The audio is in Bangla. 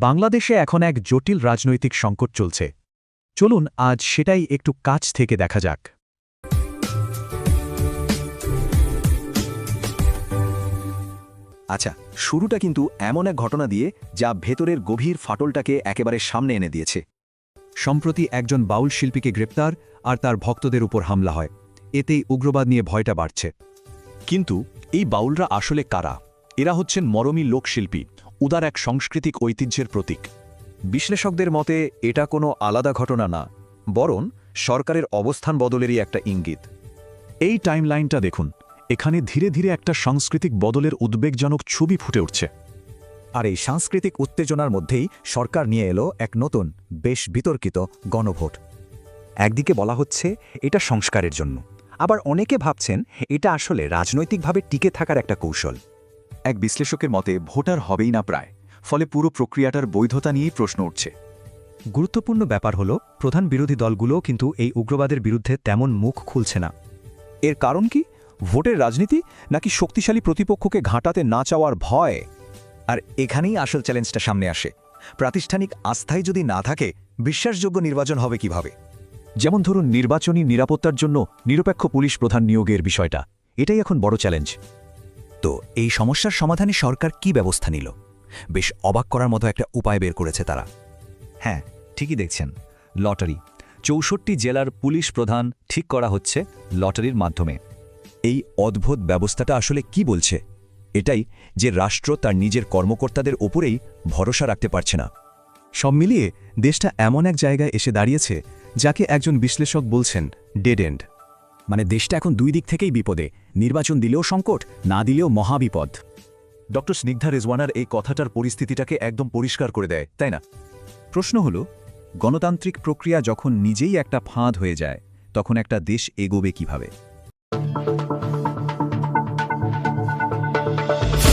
বাংলাদেশে এখন এক জটিল রাজনৈতিক সংকট চলছে। চলুন আজ সেটাই একটু কাছ থেকে দেখা যাক। আচ্ছা, শুরুটা কিন্তু এমন এক ঘটনা দিয়ে যা ভেতরের গভীর ফাটলটাকে একেবারে সামনে এনে দিয়েছে। সম্প্রতি একজন বাউল শিল্পীকে গ্রেপ্তার আর তার ভক্তদের উপর হামলা হয়। এতেই উগ্রবাদ নিয়ে ভয়টা বাড়ছে। কিন্তু এই বাউলরা আসলে কারা? এরা হচ্ছেন মরমী লোকশিল্পী, উদার এক সাংস্কৃতিক ঐতিহ্যের প্রতীক। বিশ্লেষকদের মতে এটা কোনো আলাদা ঘটনা না, বরং সরকারের অবস্থান বদলেরই একটা ইঙ্গিত। এই টাইমলাইনটা দেখুন, এখানে ধীরে ধীরে একটা সাংস্কৃতিক বদলের উদ্বেগজনক ছবি ফুটে উঠছে। আর এই সাংস্কৃতিক উত্তেজনার মধ্যেই সরকার নিয়ে এলো এক নতুন, বেশ বিতর্কিত গণভোট। একদিকে বলা হচ্ছে এটা সংস্কারের জন্য, আবার অনেকে ভাবছেন এটা আসলে রাজনৈতিকভাবে টিকে থাকার একটা কৌশল। এক বিশ্লেষকের মতে ভোটার হবেই না প্রায়, ফলে পুরো প্রক্রিয়াটার বৈধতা নিয়েই প্রশ্ন উঠছে। গুরুত্বপূর্ণ ব্যাপার হল প্রধান বিরোধী দলগুলোও কিন্তু এই উগ্রবাদের বিরুদ্ধে তেমন মুখ খুলছে না। এর কারণ কি? ভোটের রাজনীতি, নাকি শক্তিশালী প্রতিপক্ষকে ঘাঁটাতে না চাওয়ার ভয়? আর এখানেই আসল চ্যালেঞ্জটা সামনে আসে। প্রাতিষ্ঠানিক আস্থাই যদি না থাকে, বিশ্বাসযোগ্য নির্বাচন হবে কিভাবে? যেমন ধরুন নির্বাচনী নিরাপত্তার জন্য নিরপেক্ষ পুলিশ প্রধান নিয়োগের বিষয়টা, এটাই এখন বড় চ্যালেঞ্জ। তো এই সমস্যার সমাধানে সরকার কি ব্যবস্থা নিল? বেশ অবাক করার মতো একটা উপায় বের করেছে তারা। হ্যাঁ, ঠিকই দেখছেন, লটারি। ৬৪ জেলার পুলিশ প্রধান ঠিক করা হচ্ছে লটারির মাধ্যমে। এই অদ্ভুত ব্যবস্থাটা আসলে কি বলছে? এটাই যে রাষ্ট্র তার নিজের কর্মকর্তাদের ওপরেই ভরসা রাখতে পারছে না। সব মিলিয়ে দেশটা এমন এক জায়গায় এসে দাঁড়িয়েছে যাকে একজন বিশ্লেষক বলছেন ডেড এন্ড। মানে দেশটা এখন দুই দিক থেকেই বিপদে, নির্বাচন দিলেও সংকট, না দিলেও মহাবিপদ। ডক্টর স্নিগ্ধা রেজওয়ানার এই কথাটার পরিস্থিতিটাকে একদম পরিষ্কার করে দেয়, তাই না? প্রশ্ন হল, গণতান্ত্রিক প্রক্রিয়া যখন নিজেই একটা ফাঁদ হয়ে যায়, তখন একটা দেশ এগোবে কিভাবে?